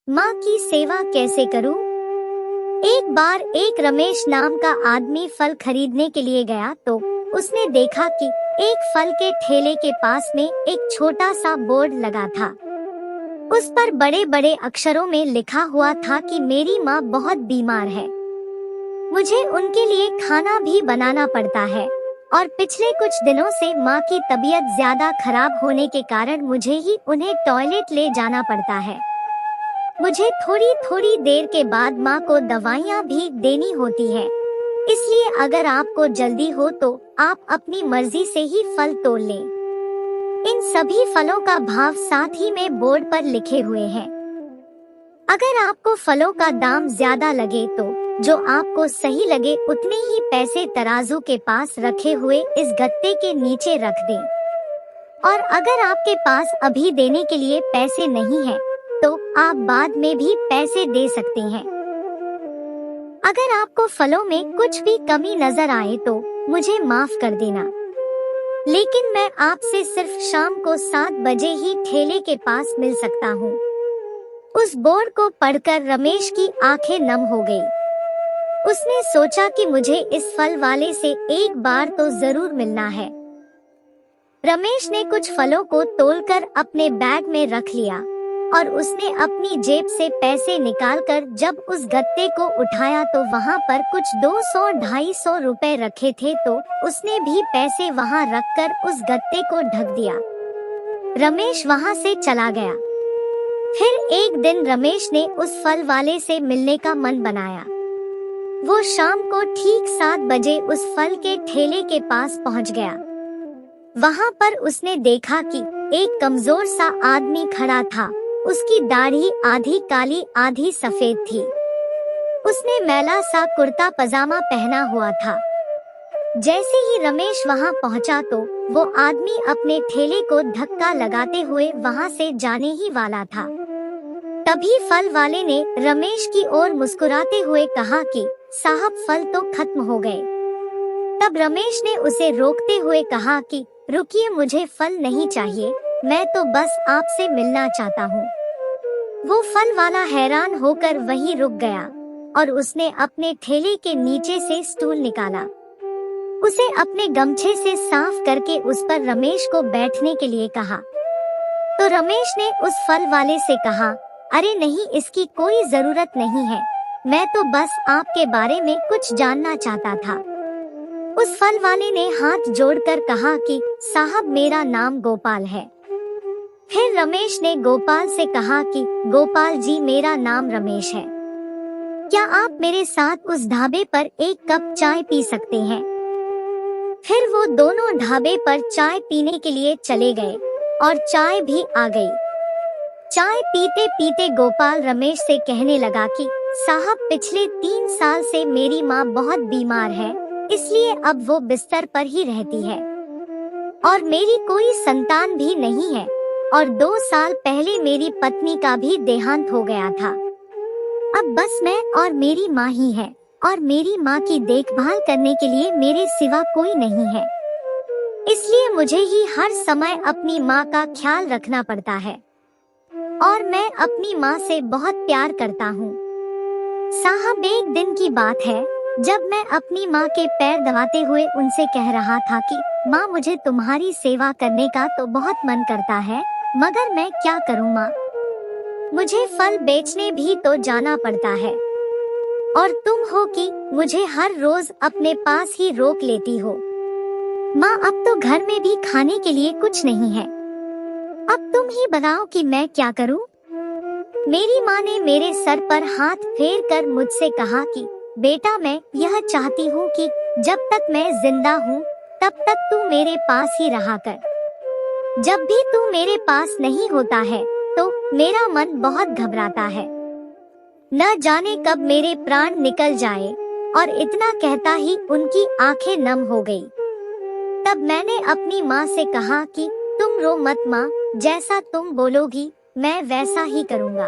माँ की सेवा कैसे करूं? एक बार एक रमेश नाम का आदमी फल खरीदने के लिए गया तो उसने देखा कि एक फल के ठेले के पास में एक छोटा सा बोर्ड लगा था। उस पर बड़े बड़े अक्षरों में लिखा हुआ था कि मेरी माँ बहुत बीमार है, मुझे उनके लिए खाना भी बनाना पड़ता है और पिछले कुछ दिनों से माँ की तबीयत ज्यादा खराब होने के कारण मुझे ही उन्हें टॉयलेट ले जाना पड़ता है। मुझे थोड़ी थोड़ी देर के बाद माँ को दवाइयाँ भी देनी होती है, इसलिए अगर आपको जल्दी हो तो आप अपनी मर्जी से ही फल तोड़ लें। इन सभी फलों का भाव साथ ही में बोर्ड पर लिखे हुए हैं। अगर आपको फलों का दाम ज्यादा लगे तो जो आपको सही लगे उतने ही पैसे तराजू के पास रखे हुए इस गत्ते के नीचे रख दें। और अगर आपके पास अभी देने के लिए पैसे नहीं हैं, तो आप बाद में भी पैसे दे सकते हैं। अगर आपको फलों में कुछ भी कमी नजर आए तो मुझे माफ कर देना, लेकिन मैं आपसे सिर्फ शाम को 7 बजे ही ठेले के पास मिल सकता हूँ। उस बोर्ड को पढ़कर रमेश की आंखें नम हो गई। उसने सोचा कि मुझे इस फल वाले से एक बार तो जरूर मिलना है। रमेश ने कुछ फलों को तोड़कर अपने बैग में रख लिया और उसने अपनी जेब से पैसे निकालकर जब उस गत्ते को उठाया तो वहाँ पर कुछ 200-250 रुपए रखे थे, तो उसने भी पैसे वहाँ रखकर उस गत्ते को ढक दिया। रमेश वहाँ से चला गया। फिर एक दिन रमेश ने उस फल वाले से मिलने का मन बनाया। वो शाम को ठीक 7 बजे उस फल के ठेले के पास पहुँच गया। वहाँ पर उसने देखा कि एक कमजोर सा आदमी खड़ा था। उसकी दाढ़ी आधी काली आधी सफेद थी। उसने मैला सा कुर्ता पजामा पहना हुआ था। जैसे ही रमेश वहां पहुंचा तो वो आदमी अपने ठेले को धक्का लगाते हुए वहां से जाने ही वाला था। तभी फल वाले ने रमेश की ओर मुस्कुराते हुए कहा कि साहब, फल तो खत्म हो गए। तब रमेश ने उसे रोकते हुए कहा कि रुकिए, मुझे फल नहीं चाहिए, मैं तो बस आपसे मिलना चाहता हूँ। वो फल वाला हैरान होकर वहीं रुक गया और उसने अपने ठेले के नीचे से स्टूल निकाला। उसे अपने गमछे से साफ करके उस पर रमेश को बैठने के लिए कहा। तो रमेश ने उस फल वाले से कहा, अरे नहीं, इसकी कोई जरूरत नहीं है, मैं तो बस आपके बारे में कुछ जानना चाहता था। उस फल वाले ने हाथ जोड़कर कहा कि साहब, मेरा नाम गोपाल है। फिर रमेश ने गोपाल से कहा कि गोपाल जी, मेरा नाम रमेश है, क्या आप मेरे साथ उस ढाबे पर एक कप चाय पी सकते हैं? फिर वो दोनों ढाबे पर चाय पीने के लिए चले गए और चाय भी आ गई। चाय पीते पीते गोपाल रमेश से कहने लगा कि साहब, पिछले 3 साल से मेरी माँ बहुत बीमार है, इसलिए अब वो बिस्तर पर ही रहती है और मेरी कोई संतान भी नहीं है और 2 साल पहले मेरी पत्नी का भी देहांत हो गया था। अब बस मैं और मेरी माँ ही है और मेरी माँ की देखभाल करने के लिए मेरे सिवा कोई नहीं है, इसलिए मुझे ही हर समय अपनी माँ का ख्याल रखना पड़ता है और मैं अपनी माँ से बहुत प्यार करता हूँ। साहब, एक दिन की बात है जब मैं अपनी माँ के पैर दबाते हुए उनसे कह रहा था कि माँ, मुझे तुम्हारी सेवा करने का तो बहुत मन करता है, मगर मैं क्या करूँ माँ, मुझे फल बेचने भी तो जाना पड़ता है और तुम हो कि मुझे हर रोज अपने पास ही रोक लेती हो। माँ, अब तो घर में भी खाने के लिए कुछ नहीं है, अब तुम ही बताओ कि मैं क्या करूँ? मेरी माँ ने मेरे सर पर हाथ फेर कर मुझसे कहा कि बेटा, मैं यह चाहती हूँ कि जब तक मैं जिंदा हूँ तब तक तू मेरे पास ही रहा कर। जब भी तू मेरे पास नहीं होता है तो मेरा मन बहुत घबराता है, न जाने कब मेरे प्राण निकल जाए। और इतना कहता ही उनकी आंखें नम हो गई। तब मैंने अपनी माँ से कहा कि तुम रो मत माँ, जैसा तुम बोलोगी मैं वैसा ही करूँगा।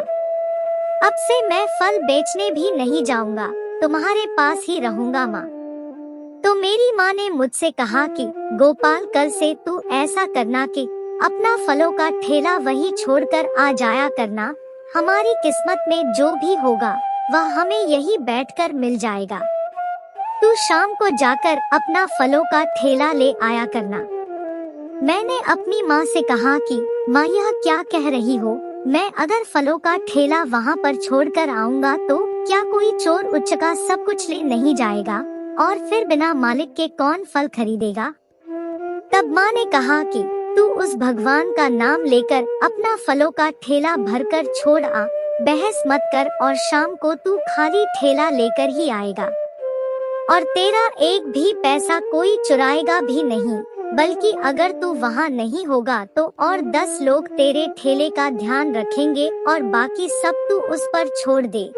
अब से मैं फल बेचने भी नहीं जाऊँगा, तुम्हारे पास ही रहूँगा माँ। तो मेरी माँ ने मुझसे कहा कि गोपाल, कल से तू ऐसा करना कि अपना फलों का ठेला वहीं छोड़कर आ जाया करना हमारी किस्मत में जो भी होगा वह हमें यही बैठकर मिल जाएगा। तू शाम को जाकर अपना फलों का ठेला ले आया करना। मैंने अपनी माँ से कहा कि माँ, यह क्या कह रही हो? मैं अगर फलों का ठेला वहाँ पर छोड़कर आऊँगा तो क्या कोई चोर उचक्का सब कुछ ले नहीं जाएगा? और फिर बिना मालिक के कौन फल खरीदेगा? तब माँ ने कहा कि तू उस भगवान का नाम लेकर अपना फलों का ठेला भरकर छोड़ आ, बहस मत कर, और शाम को तू खाली ठेला लेकर ही आएगा और तेरा एक भी पैसा कोई चुराएगा भी नहीं, बल्कि अगर तू वहाँ नहीं होगा तो और 10 लोग तेरे ठेले का ध्यान रखेंगे और बाकी सब तू उस पर छोड़ दे।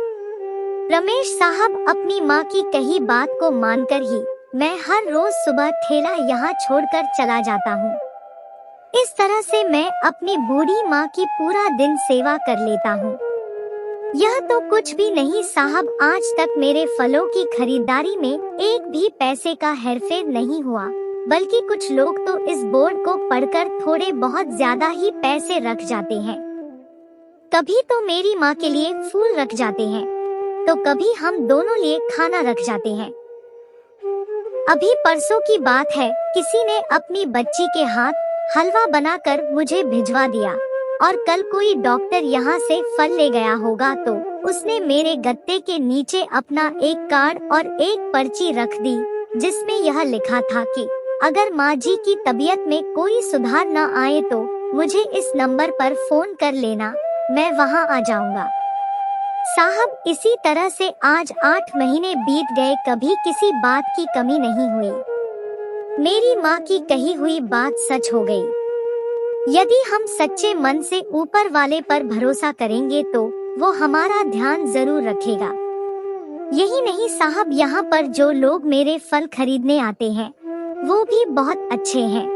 रमेश साहब अपनी माँ की कही बात को मानकर ही मैं हर रोज सुबह ठेला यहाँ छोड़कर चला जाता हूँ। इस तरह से मैं अपनी बूढ़ी माँ की पूरा दिन सेवा कर लेता हूँ। यह तो कुछ भी नहीं साहब, आज तक मेरे फलों की खरीदारी में एक भी पैसे का हेरफेर नहीं हुआ, बल्कि कुछ लोग तो इस बोर्ड को पढ़कर थोड़े बहुत ज्यादा ही पैसे रख जाते हैं। कभी तो मेरी माँ के लिए फूल रख जाते हैं, तो कभी हम दोनों लिए खाना रख जाते हैं। अभी परसों की बात है, किसी ने अपनी बच्ची के हाथ हलवा बनाकर मुझे भिजवा दिया और कल कोई डॉक्टर यहाँ से फल ले गया होगा तो उसने मेरे गत्ते के नीचे अपना एक कार्ड और एक पर्ची रख दी, जिसमें यह लिखा था कि अगर माँ जी की तबीयत में कोई सुधार न आए तो मुझे इस नंबर पर फोन कर लेना, मैं वहाँ आ जाऊंगा। साहब, इसी तरह से आज 8 महीने बीत गए, कभी किसी बात की कमी नहीं हुई। मेरी माँ की कही हुई बात सच हो गई। यदि हम सच्चे मन से ऊपर वाले पर भरोसा करेंगे तो वो हमारा ध्यान जरूर रखेगा। यही नहीं साहब, यहाँ पर जो लोग मेरे फल खरीदने आते हैं वो भी बहुत अच्छे हैं।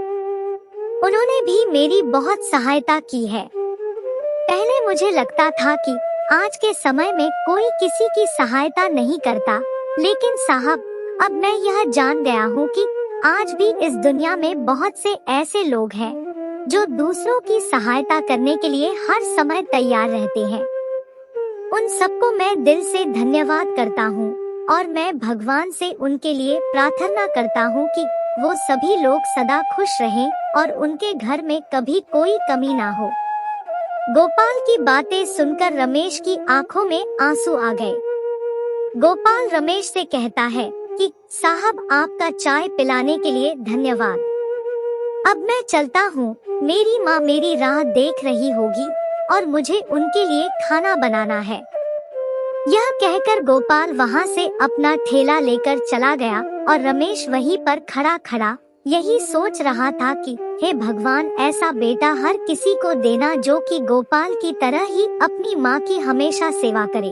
उन्होंने भी मेरी बहुत सहायता की है। पहले मुझे लगता था कि आज के समय में कोई किसी की सहायता नहीं करता, लेकिन साहब अब मैं यह जान गया हूँ कि आज भी इस दुनिया में बहुत से ऐसे लोग हैं जो दूसरों की सहायता करने के लिए हर समय तैयार रहते हैं। उन सबको मैं दिल से धन्यवाद करता हूँ और मैं भगवान से उनके लिए प्रार्थना करता हूँ कि वो सभी लोग सदा खुश रहें और उनके घर में कभी कोई कमी ना हो। गोपाल की बातें सुनकर रमेश की आंखों में आंसू आ गए। गोपाल रमेश से कहता है कि साहब, आपका चाय पिलाने के लिए धन्यवाद। अब मैं चलता हूँ, मेरी माँ मेरी राह देख रही होगी और मुझे उनके लिए खाना बनाना है। यह कहकर गोपाल वहाँ से अपना ठेला लेकर चला गया और रमेश वहीं पर खड़ा खड़ा यही सोच रहा था कि हे भगवान, ऐसा बेटा हर किसी को देना जो कि गोपाल की तरह ही अपनी माँ की हमेशा सेवा करे।